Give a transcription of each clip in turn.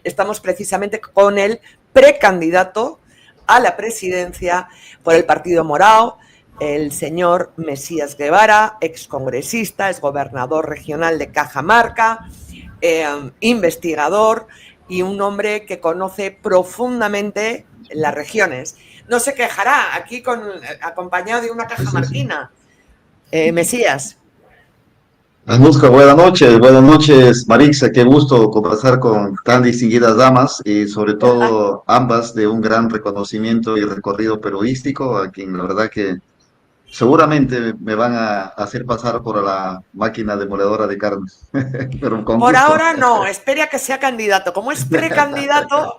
estamos precisamente con el precandidato a la presidencia por el Partido Morado, el señor Mesías Guevara, excongresista, exgobernador regional de Cajamarca, investigador y un hombre que conoce profundamente las regiones. No se quejará aquí acompañado de una cajamarquina. Mesías. Anuska, buenas noches, Marixa, qué gusto conversar con tan distinguidas damas y sobre todo ambas de un gran reconocimiento y recorrido periodístico, a quien la verdad que seguramente me van a hacer pasar por la máquina demoledora de carnes, pero con Por gusto. ahora no, espere a que sea candidato. Como es precandidato,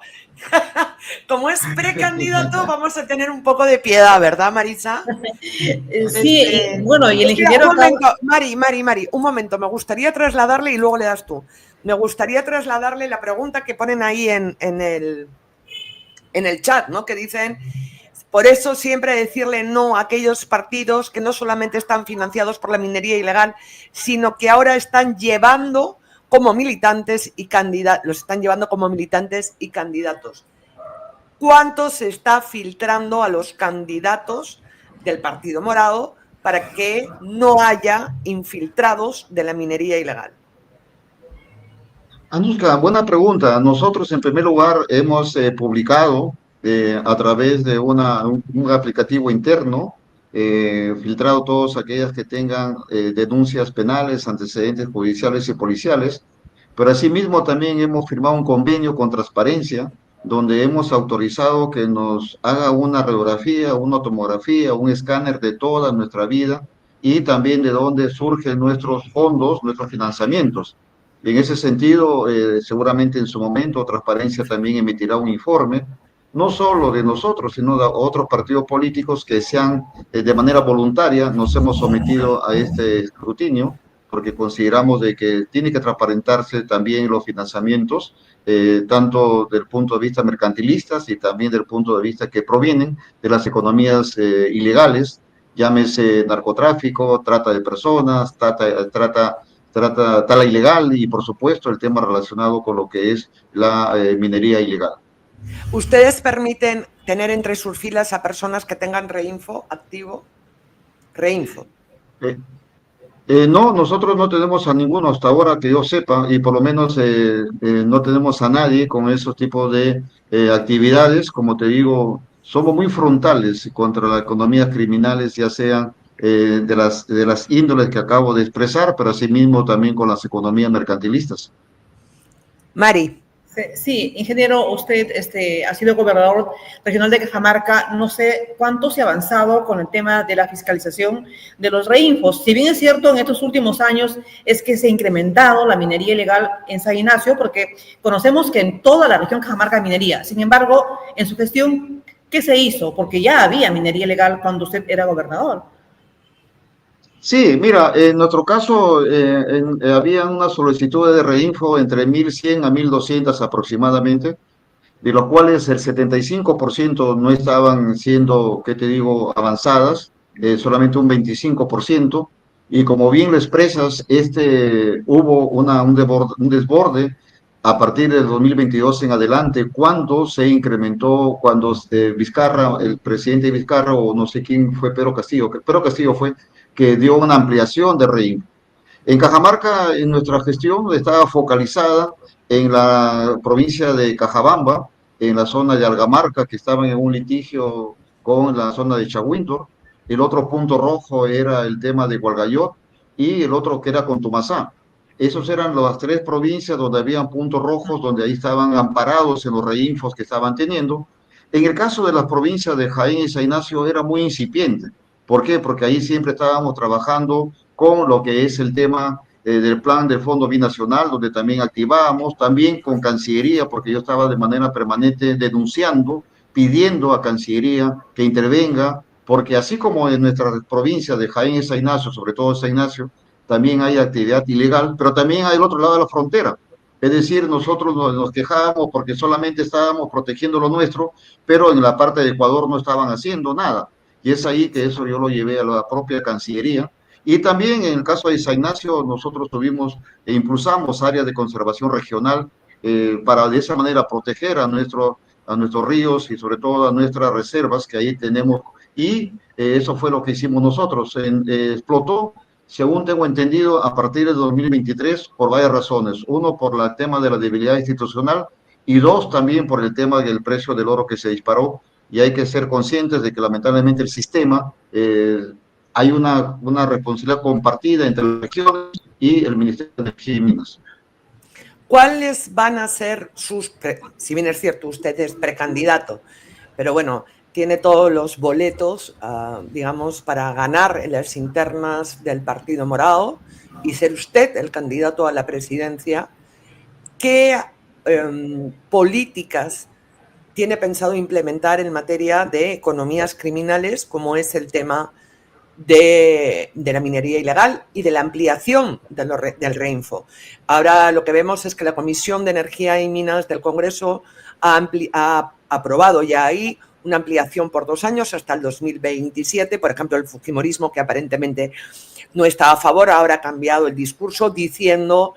vamos a tener un poco de piedad, ¿verdad, Marisa? Sí, bueno, y el ingeniero... Un momento, Mari, un momento, me gustaría trasladarle, y luego le das tú, me gustaría trasladarle la pregunta que ponen ahí en el chat, ¿no? Que dicen, por eso siempre decirle no a aquellos partidos que no solamente están financiados por la minería ilegal, sino que ahora están llevando como militantes y candidatos, los están llevando como militantes y candidatos. ¿Cuánto se está filtrando a los candidatos del Partido Morado para que no haya infiltrados de la minería ilegal? Anuska, buena pregunta. Nosotros en primer lugar hemos publicado a través de un aplicativo interno, filtrado todas aquellas que tengan denuncias penales, antecedentes judiciales y policiales, pero asimismo también hemos firmado un convenio con Transparencia, donde hemos autorizado que nos haga una radiografía, una tomografía, un escáner de toda nuestra vida y también de dónde surgen nuestros fondos, nuestros financiamientos. En ese sentido, seguramente en su momento Transparencia también emitirá un informe, no solo de nosotros, sino de otros partidos políticos que de manera voluntaria nos hemos sometido a este escrutinio, porque consideramos de que tiene que transparentarse también los financiamientos, tanto del punto de vista mercantilistas y también del punto de vista que provienen de las economías ilegales, llámese narcotráfico, trata de personas, tala ilegal y, por supuesto, el tema relacionado con lo que es la minería ilegal. ¿Ustedes permiten tener entre sus filas a personas que tengan Reinfo activo? Reinfo. No, nosotros no tenemos a ninguno hasta ahora que yo sepa y por lo menos no tenemos a nadie con esos tipos de actividades. Como te digo, somos muy frontales contra las economías criminales, ya sean de las índoles que acabo de expresar, pero asimismo también con las economías mercantilistas. Mari. Sí, ingeniero, usted ha sido gobernador regional de Cajamarca. No sé cuánto se ha avanzado con el tema de la fiscalización de los reinfos. Si bien es cierto, en estos últimos años es que se ha incrementado la minería ilegal en San Ignacio, porque conocemos que en toda la región Cajamarca hay minería. Sin embargo, en su gestión, ¿qué se hizo? Porque ya había minería ilegal cuando usted era gobernador. Sí, mira, en nuestro caso había una solicitud de reinfo entre 1.100 a 1.200 aproximadamente, de los cuales el 75% no estaban siendo, ¿qué te digo?, avanzadas, solamente un 25%, y como bien lo expresas, hubo un desborde a partir del 2022 en adelante, cuando se incrementó, cuando Vizcarra, el presidente Vizcarra, o no sé quién fue, Pedro Castillo fue, que dio una ampliación de REIN. En Cajamarca, en nuestra gestión estaba focalizada en la provincia de Cajabamba, en la zona de Algamarca, que estaban en un litigio con la zona de Chaguindor. El otro punto rojo era el tema de Gualgayot y el otro que era Contumazá. Esos eran las tres provincias donde habían puntos rojos, donde ahí estaban amparados en los reinfos que estaban teniendo. En el caso de las provincias de Jaén y San Ignacio era muy incipiente. ¿Por qué? Porque ahí siempre estábamos trabajando con lo que es el tema del plan del Fondo Binacional, donde también activábamos, también con Cancillería, porque yo estaba de manera permanente denunciando, pidiendo a Cancillería que intervenga, porque así como en nuestras provincias de Jaén y San Ignacio, sobre todo San Ignacio, también hay actividad ilegal, pero también hay el otro lado de la frontera. Es decir, nosotros nos quejábamos porque solamente estábamos protegiendo lo nuestro, pero en la parte de Ecuador no estaban haciendo nada. Y es ahí que eso yo lo llevé a la propia Cancillería. Y también en el caso de San Ignacio, nosotros tuvimos e impulsamos áreas de conservación regional para de esa manera proteger a nuestros ríos y sobre todo a nuestras reservas que ahí tenemos. Y eso fue lo que hicimos nosotros. Explotó, según tengo entendido, a partir de 2023 por varias razones. Uno, por el tema de la debilidad institucional, y dos, también por el tema del precio del oro que se disparó. Y hay que ser conscientes de que lamentablemente el sistema, hay una responsabilidad compartida entre las regiones y el Ministerio de Energía y Minas. ¿Cuáles van a ser sus, si bien es cierto, usted es precandidato, pero bueno, tiene todos los boletos, digamos, para ganar en las internas del Partido Morado y ser usted el candidato a la presidencia? ¿Qué políticas tiene pensado implementar en materia de economías criminales, como es el tema de la minería ilegal y de la ampliación del Reinfo? Ahora lo que vemos es que la Comisión de Energía y Minas del Congreso ha aprobado ya ahí una ampliación por 2 años hasta el 2027. Por ejemplo, el fujimorismo, que aparentemente no está a favor, ahora ha cambiado el discurso diciendo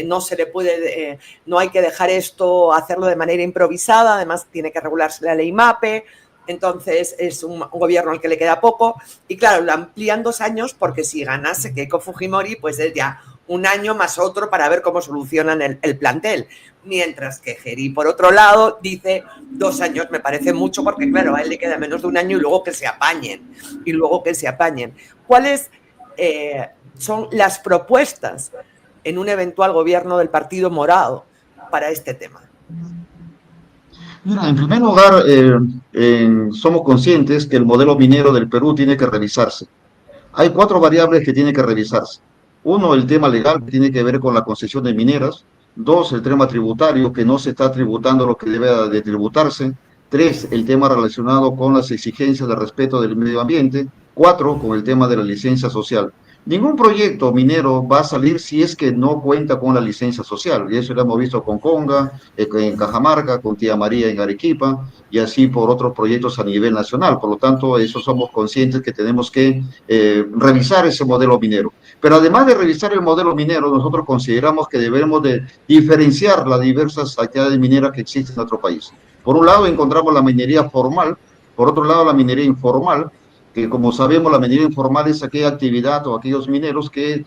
no se le puede, no hay que dejar esto, hacerlo de manera improvisada, además tiene que regularse la ley MAPE. Entonces es un gobierno al que le queda poco y claro, lo amplían 2 años porque si ganase Keiko Fujimori, pues es ya 1 año más otro para ver cómo solucionan el plantel. Mientras que Geri, por otro lado, dice 2 años me parece mucho porque claro, a él le queda menos de 1 año y luego que se apañen. ¿Cuáles son las propuestas en un eventual gobierno del Partido Morado para este tema? Mira, en primer lugar, somos conscientes que el modelo minero del Perú tiene que revisarse. Hay 4 variables que tienen que revisarse. 1, el tema legal, que tiene que ver con la concesión de mineras. 2, el tema tributario, que no se está tributando lo que debe de tributarse. 3, el tema relacionado con las exigencias de respeto del medio ambiente. 4, con el tema de la licencia social. Ningún proyecto minero va a salir si es que no cuenta con la licencia social, y eso lo hemos visto con Conga, en Cajamarca, con Tía María en Arequipa, y así por otros proyectos a nivel nacional. Por lo tanto, eso somos conscientes que tenemos que revisar ese modelo minero. Pero además de revisar el modelo minero, nosotros consideramos que debemos de diferenciar las diversas actividades mineras que existen en nuestro país. Por un lado encontramos la minería formal, por otro lado la minería informal, que como sabemos la minería informal es aquella actividad o aquellos mineros que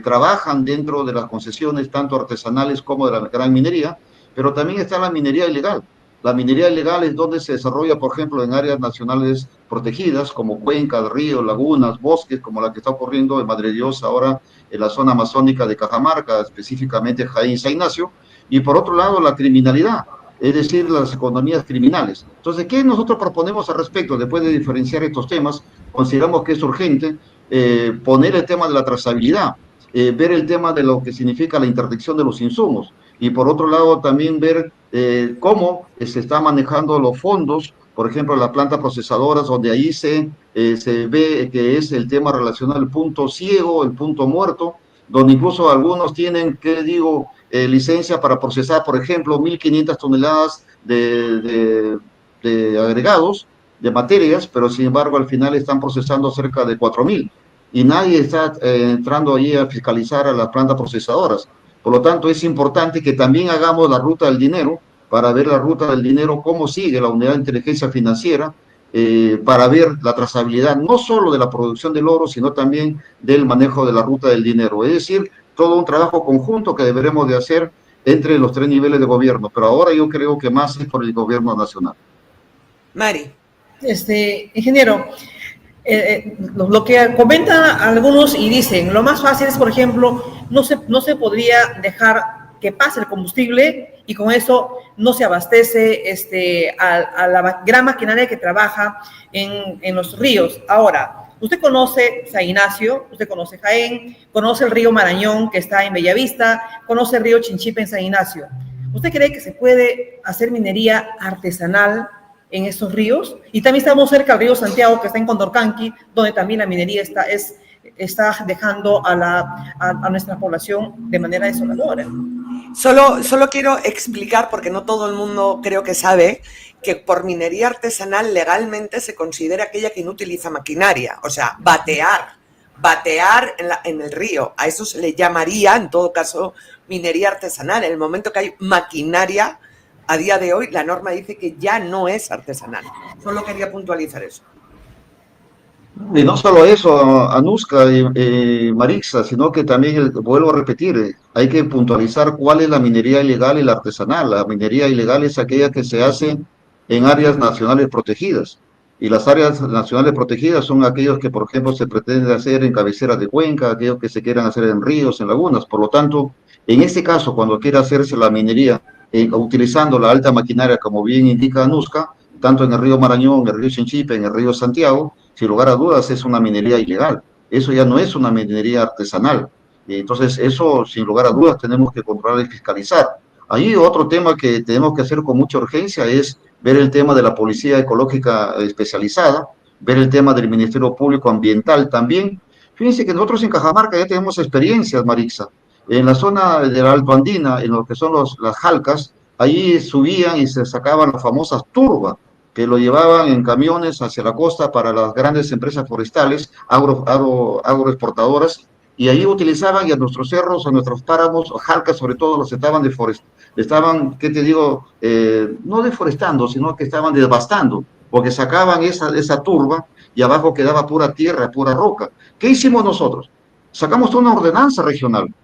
trabajan dentro de las concesiones tanto artesanales como de la gran minería, pero también está la minería ilegal. La minería ilegal es donde se desarrolla, por ejemplo, en áreas nacionales protegidas como cuencas, ríos, lagunas, bosques, como la que está ocurriendo en Madre Dios ahora en la zona amazónica de Cajamarca, específicamente Jaén y San Ignacio, y por otro lado la criminalidad, es decir, las economías criminales. Entonces, ¿qué nosotros proponemos al respecto? Después de diferenciar estos temas, consideramos que es urgente poner el tema de la trazabilidad, ver el tema de lo que significa la interdicción de los insumos, y por otro lado también ver cómo se están manejando los fondos, por ejemplo, las plantas procesadoras, donde ahí se ve que es el tema relacionado al punto ciego, el punto muerto, donde incluso algunos tienen, ¿qué digo?, licencia para procesar, por ejemplo, 1.500 toneladas de agregados, de materias, pero sin embargo al final están procesando cerca de 4.000 y nadie está entrando ahí a fiscalizar a las plantas procesadoras. Por lo tanto, es importante que también hagamos la ruta del dinero, para ver la ruta del dinero, cómo sigue la unidad de inteligencia financiera, para ver la trazabilidad no solo de la producción del oro, sino también del manejo de la ruta del dinero. Es decir, todo un trabajo conjunto que deberemos de hacer entre los 3 niveles de gobierno, pero ahora yo creo que más es por el gobierno nacional. Mari. Ingeniero, lo que comentan algunos y dicen, lo más fácil es, por ejemplo, no se podría dejar que pase el combustible y con eso no se abastece a la gran maquinaria que trabaja en los ríos. Ahora, usted conoce San Ignacio, usted conoce Jaén, conoce el río Marañón que está en Bellavista, conoce el río Chinchipe en San Ignacio. ¿Usted cree que se puede hacer minería artesanal en estos ríos? Y también estamos cerca del río Santiago, que está en Condorcanqui, donde también la minería está dejando a nuestra población de manera desoladora. Solo quiero explicar, porque no todo el mundo creo que sabe, que por minería artesanal legalmente se considera aquella que no utiliza maquinaria, o sea, batear batear en el río. A eso se le llamaría, en todo caso, minería artesanal. En el momento que hay maquinaria, a día de hoy, la norma dice que ya no es artesanal. Solo quería puntualizar eso. Y no solo eso, Anuska y Marixa, sino que también, vuelvo a repetir, hay que puntualizar cuál es la minería ilegal y la artesanal. La minería ilegal es aquella que se hace en áreas nacionales protegidas. Y las áreas nacionales protegidas son aquellos que, por ejemplo, se pretende hacer en cabeceras de cuenca, aquellos que se quieran hacer en ríos, en lagunas. Por lo tanto, en este caso, cuando quiera hacerse la minería utilizando la alta maquinaria, como bien indica Anuska, tanto en el río Marañón, en el río Chinchipe, en el río Santiago, sin lugar a dudas es una minería ilegal. Eso ya no es una minería artesanal. Entonces, eso, sin lugar a dudas, tenemos que controlar y fiscalizar. Ahí otro tema que tenemos que hacer con mucha urgencia es ver el tema de la Policía Ecológica Especializada, ver el tema del Ministerio Público Ambiental también. Fíjense que nosotros en Cajamarca ya tenemos experiencias, Marixa. En la zona de la Alto Andina, en lo que son las jalcas, ahí subían y se sacaban las famosas turbas, que lo llevaban en camiones hacia la costa para las grandes empresas forestales, agroexportadoras, y ahí utilizaban y a nuestros cerros, a nuestros páramos, o jalcas sobre todo, los estaban, ¿qué te digo? No deforestando, sino que estaban devastando, porque sacaban esa turba y abajo quedaba pura tierra, pura roca. ¿Qué hicimos nosotros? Sacamos una ordenanza regional,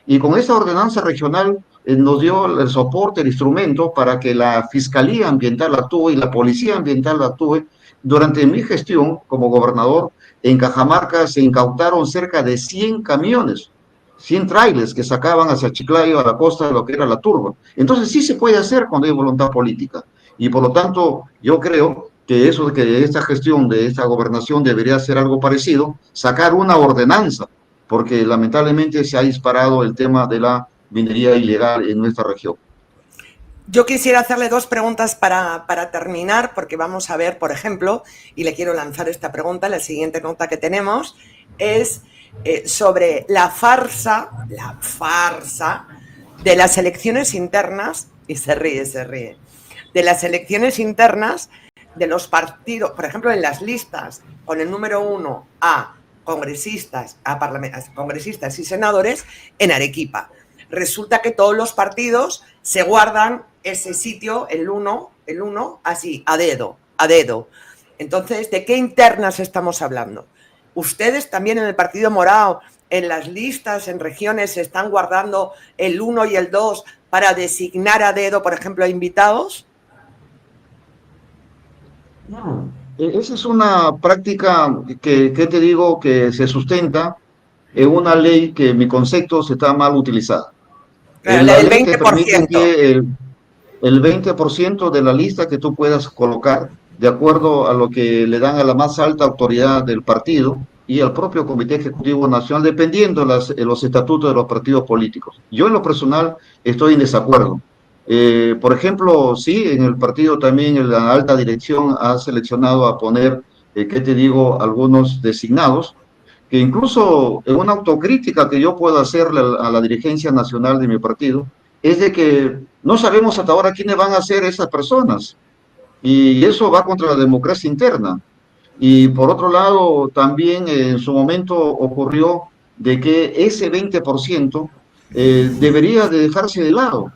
y con esa ordenanza regional nos dio el soporte, el instrumento para que la Fiscalía Ambiental actúe y la Policía Ambiental actúe. Durante mi gestión como gobernador, en Cajamarca se incautaron cerca de 100 camiones, 100 trailers que sacaban hacia Chiclayo, a la costa de lo que era la turba. Entonces sí se puede hacer cuando hay voluntad política. Y por lo tanto, yo creo que esta gestión de esta gobernación debería ser algo parecido, sacar una ordenanza, porque lamentablemente se ha disparado el tema de la minería ilegal en nuestra región. Yo quisiera hacerle dos preguntas para terminar, porque vamos a ver, por ejemplo, y le quiero lanzar esta pregunta, la siguiente nota que tenemos es sobre la farsa de las elecciones internas, y se ríe, de las elecciones internas de los partidos, por ejemplo, en las listas con el número 1 a congresistas y senadores en Arequipa. Resulta que todos los partidos se guardan ese sitio, el 1, así, a dedo. Entonces, ¿de qué internas estamos hablando? Ustedes también en el Partido Morado, en las listas, en regiones, se están guardando el 1 y el 2 para designar a dedo, por ejemplo, a invitados. No, esa es una práctica que te digo que se sustenta en una ley que en mi concepto se está mal utilizada. En la ley te permiten que el 20% de la lista que tú puedas colocar de acuerdo a lo que le dan a la más alta autoridad del partido y al propio Comité Ejecutivo Nacional, dependiendo los estatutos de los partidos políticos. Yo en lo personal estoy en desacuerdo. Por ejemplo, sí, en el partido también en la alta dirección ha seleccionado a poner, ¿qué te digo?, algunos designados, que incluso en una autocrítica que yo puedo hacerle a la dirigencia nacional de mi partido, es de que no sabemos hasta ahora quiénes van a ser esas personas, y eso va contra la democracia interna. Y por otro lado, también en su momento ocurrió de que ese 20% debería de dejarse de lado.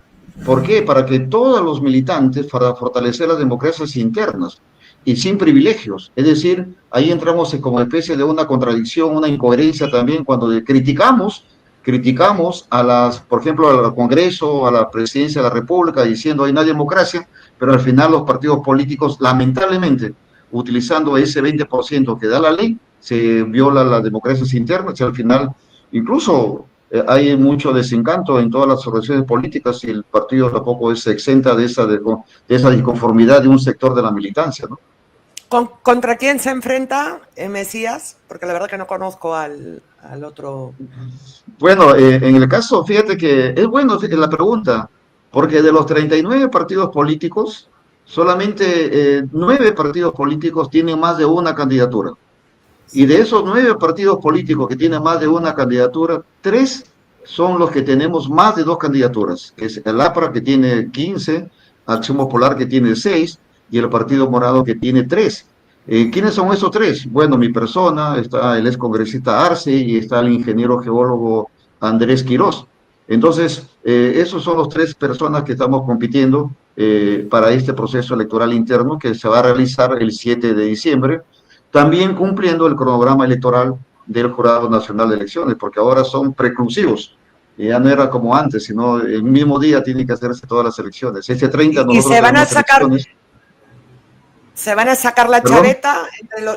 ¿Por qué? Para que todos los militantes, para fortalecer las democracias internas y sin privilegios. Es decir, ahí entramos como especie de una contradicción, una incoherencia también cuando criticamos por ejemplo, al Congreso, a la Presidencia de la República, diciendo hay una democracia, pero al final los partidos políticos, lamentablemente, utilizando ese 20% que da la ley, se viola las democracias internas y al final, incluso hay mucho desencanto en todas las organizaciones políticas y el partido tampoco se exenta de esa disconformidad de un sector de la militancia, ¿no? ¿Contra quién se enfrenta Mesías? Porque la verdad que no conozco al otro. Bueno, en el caso, fíjate que es bueno la pregunta, porque de los 39 partidos políticos, solamente 9 partidos políticos tienen más de una candidatura. Y de esos 9 partidos políticos que tienen más de una candidatura, 3 son los que tenemos más de 2 candidaturas, que es el APRA, que tiene 15, Acción Popular, que tiene 6, y el Partido Morado, que tiene 3. ¿Quiénes son esos tres? Bueno, mi persona, está el excongresista Arce y está el ingeniero geólogo Andrés Quirós. Entonces, esos son los tres personas que estamos compitiendo para este proceso electoral interno que se va a realizar el 7 de diciembre, también cumpliendo el cronograma electoral del Jurado Nacional de Elecciones, porque ahora son preclusivos. Ya no era como antes, sino el mismo día tienen que hacerse todas las elecciones. Este 30 Y nosotros tenemos elecciones. ¿Se van a sacar la ¿Perdón? chaveta?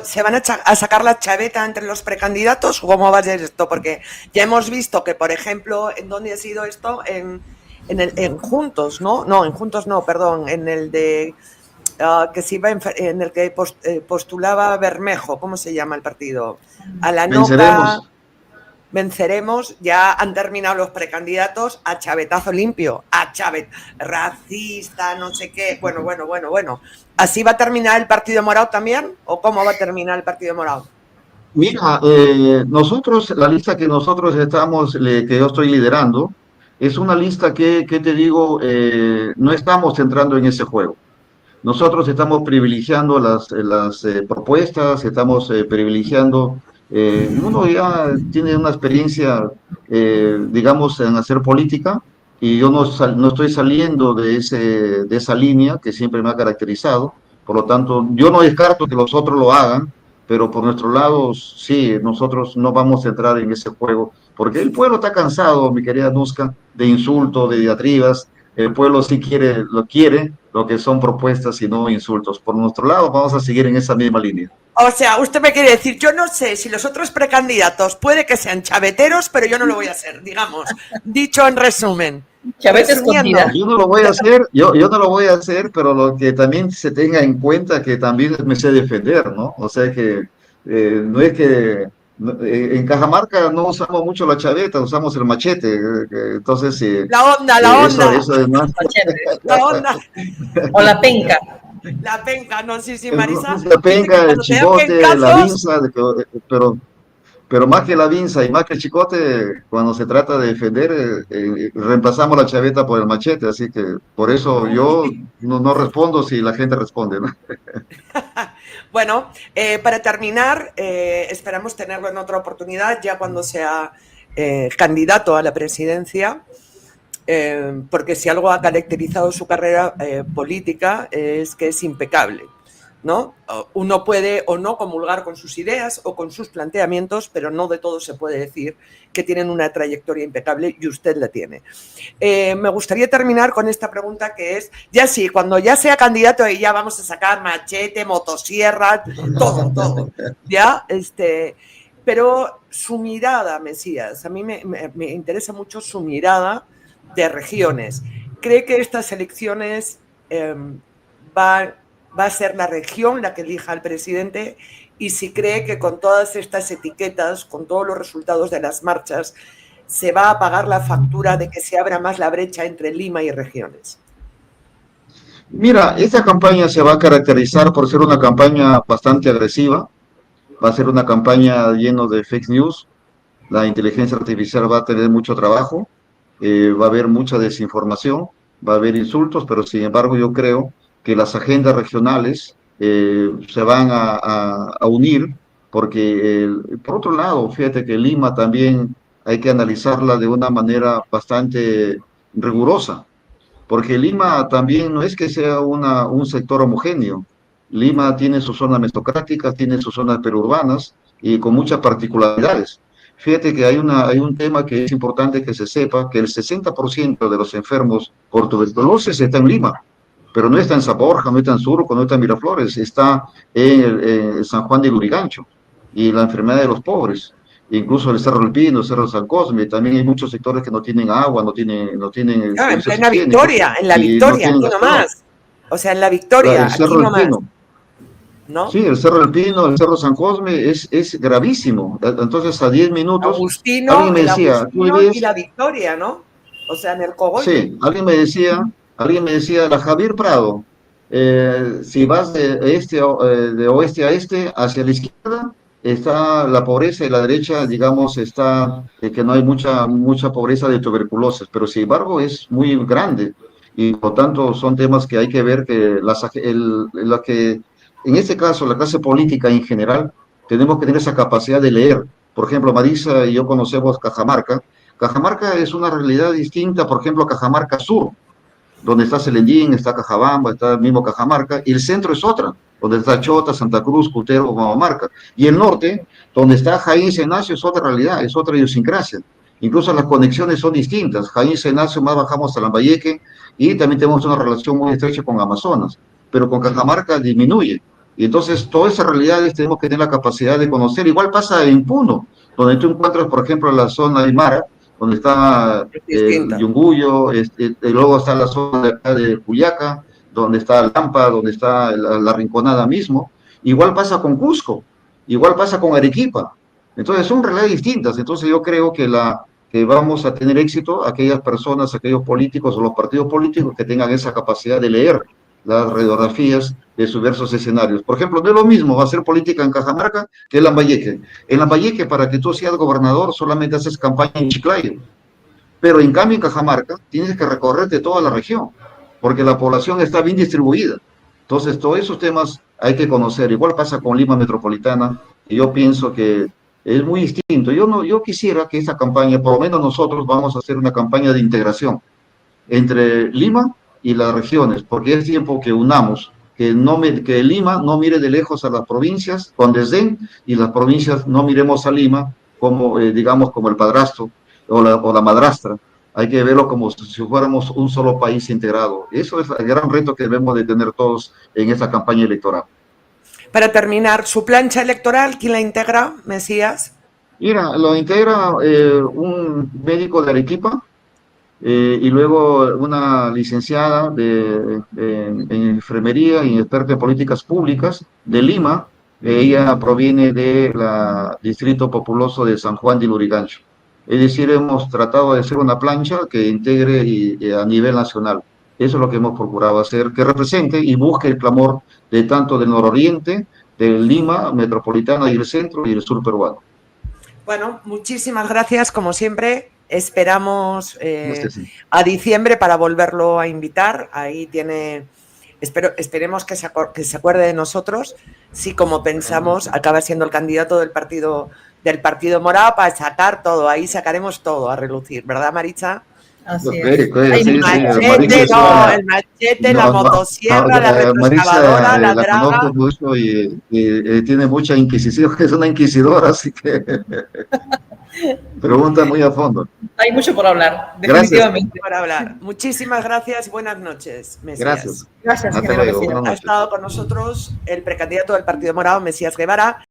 ¿Se van a sacar la chaveta entre los precandidatos? ¿O cómo va a ser esto? Porque ya hemos visto que, por ejemplo, ¿en dónde ha sido esto? En Juntos, ¿no? No, en Juntos no, perdón, en el de que se iba en el que postulaba Bermejo, ¿cómo se llama el partido? A la Noca. Venceremos, ya han terminado los precandidatos a chavetazo limpio, racista, no sé qué, bueno. ¿Así va a terminar el Partido Morado también? ¿O cómo va a terminar el Partido Morado? Mira, nosotros, la lista que nosotros estamos, que yo estoy liderando, es una lista que te digo, no estamos entrando en ese juego. Nosotros estamos privilegiando las propuestas, estamos privilegiando, uno ya tiene una experiencia, digamos, en hacer política, y yo no estoy saliendo de esa línea que siempre me ha caracterizado, por lo tanto, yo no descarto que los otros lo hagan, pero por nuestro lado, sí, nosotros no vamos a entrar en ese juego, porque el pueblo está cansado, mi querida Nusca, de insultos, de diatribas. El pueblo sí quiere lo que son propuestas y no insultos. Por nuestro lado, vamos a seguir en esa misma línea. O sea, usted me quiere decir, yo no sé si los otros precandidatos puede que sean chaveteros, pero yo no lo voy a hacer, digamos, dicho en resumen. Chavete escondida. Yo no lo voy a hacer, yo no lo voy a hacer, pero lo que también se tenga en cuenta que también me sé defender, ¿no? O sea que no es que en Cajamarca no usamos mucho la chaveta, usamos el machete, entonces la onda, eso es más. La onda. O la penca. La penca, no sé si Marisa. La penca, el chicote, la vinza, pero más que la vinza y más que el chicote, cuando se trata de defender, reemplazamos la chaveta por el machete, así que por eso yo no respondo si la gente responde, ¿no? Bueno, para terminar, esperamos tenerlo en otra oportunidad, ya cuando sea candidato a la presidencia, porque si algo ha caracterizado su carrera política es que es impecable, ¿no? Uno puede o no comulgar con sus ideas o con sus planteamientos, pero no de todo se puede decir que tienen una trayectoria impecable, y usted la tiene. Me gustaría terminar con esta pregunta, que es, ya sí, cuando ya sea candidato y ya vamos a sacar machete, motosierra, todo, ¿ya? Pero su mirada, Mesías, a mí me interesa mucho su mirada de regiones. ¿Cree que estas elecciones va a ser la región la que elija al presidente? Y si cree que con todas estas etiquetas, con todos los resultados de las marchas, se va a pagar la factura de que se abra más la brecha entre Lima y regiones. Mira, esta campaña se va a caracterizar por ser una campaña bastante agresiva, va a ser una campaña llena de fake news, la inteligencia artificial va a tener mucho trabajo, va a haber mucha desinformación, va a haber insultos, pero sin embargo yo creo que las agendas regionales se van a unir, porque por otro lado, fíjate que Lima también hay que analizarla de una manera bastante rigurosa, porque Lima también no es que sea un sector homogéneo. Lima tiene sus zonas meritocráticas, tiene sus zonas perurbanas y con muchas particularidades. Fíjate que hay un tema que es importante que se sepa, que el 60% de los enfermos por tuberculosis está en Lima, pero no está en Saborja, no está en Surco, no está en Miraflores, está en San Juan de Lurigancho, y la enfermedad de los pobres, incluso el Cerro del Pino, el Cerro de San Cosme, también hay muchos sectores que no tienen agua, no tienen en plena Victoria, aquí nomás. O sea, en la Victoria, el Cerro del Pino. ¿No? Sí, el Cerro del Pino, el Cerro San Cosme es gravísimo. Entonces, a 10 minutos, Agustino, alguien me decía, y la Victoria, ¿no? O sea, en el Cogollo. Sí, alguien me decía, la Javier Prado, si vas de oeste a este, hacia la izquierda, está la pobreza, y la derecha, digamos, está que no hay mucha pobreza de tuberculosis, pero sin embargo es muy grande, y por tanto son temas que hay que ver, que en este caso, la clase política en general, tenemos que tener esa capacidad de leer. Por ejemplo, Marisa y yo conocemos Cajamarca. Cajamarca es una realidad distinta, por ejemplo, a Cajamarca Sur, donde está Selendín, está Cajabamba, está el mismo Cajamarca, y el centro es otra, donde está Chota, Santa Cruz, Cutero, Humamarca. Y el norte, donde está Jaén Senacio, es otra realidad, es otra idiosincrasia. Incluso las conexiones son distintas. Jaén Senacio más bajamos a Lambayeque y también tenemos una relación muy estrecha con Amazonas, pero con Cajamarca disminuye. Y entonces todas esas realidades tenemos que tener la capacidad de conocer. Igual pasa en Puno, donde tú encuentras, por ejemplo, la zona de Mara, donde está Yunguyo, luego está la zona de acá de Juliaca, donde está Lampa, donde está la Rinconada mismo. Igual pasa con Cusco, igual pasa con Arequipa. Entonces son realidades distintas. Entonces yo creo que vamos a tener éxito aquellas personas, aquellos políticos o los partidos políticos que tengan esa capacidad de leer las radiografías de sus diversos escenarios. Por ejemplo, no es lo mismo hacer política en Cajamarca que en Lambayeque. En Lambayeque, para que tú seas gobernador, solamente haces campaña en Chiclayo. Pero en cambio en Cajamarca tienes que recorrerte toda la región, porque la población está bien distribuida. Entonces, todos esos temas hay que conocer. Igual pasa con Lima Metropolitana, y yo pienso que es muy distinto. Yo quisiera que esta campaña, por lo menos nosotros vamos a hacer una campaña de integración entre Lima y las regiones, porque es tiempo que unamos, que Lima no mire de lejos a las provincias con desdén y las provincias no miremos a Lima como, digamos, como el padrastro o la madrastra. Hay que verlo como si fuéramos un solo país integrado. Eso es el gran reto que debemos de tener todos en esta campaña electoral. Para terminar, ¿su plancha electoral quién la integra, Mesías? Mira, lo integra un médico de Arequipa, y luego una licenciada en enfermería y experta en políticas públicas de Lima. Ella proviene del distrito populoso de San Juan de Lurigancho. Es decir, hemos tratado de hacer una plancha que integre a nivel nacional. Eso es lo que hemos procurado hacer, que represente y busque el clamor de tanto del nororiente, de Lima, metropolitana y el centro y el sur peruano. Bueno, muchísimas gracias, como siempre. Esperamos a diciembre para volverlo a invitar. Ahí tiene, esperemos que se acuerde de nosotros. Si, como pensamos, acaba siendo el candidato del Partido Morado para sacar todo. Ahí sacaremos todo a relucir, ¿verdad, Maritza? Así es. El machete, la motosierra, la retroexcavadora, la la draga. conozco mucho y tiene mucha inquisición, es una inquisidora, así que pregunta muy a fondo. Hay mucho por hablar, definitivamente. Por hablar. Muchísimas gracias y buenas noches, Mesías. Gracias. Gracias, Hasta luego. Ha estado con nosotros el precandidato del Partido Morado, Mesías Guevara.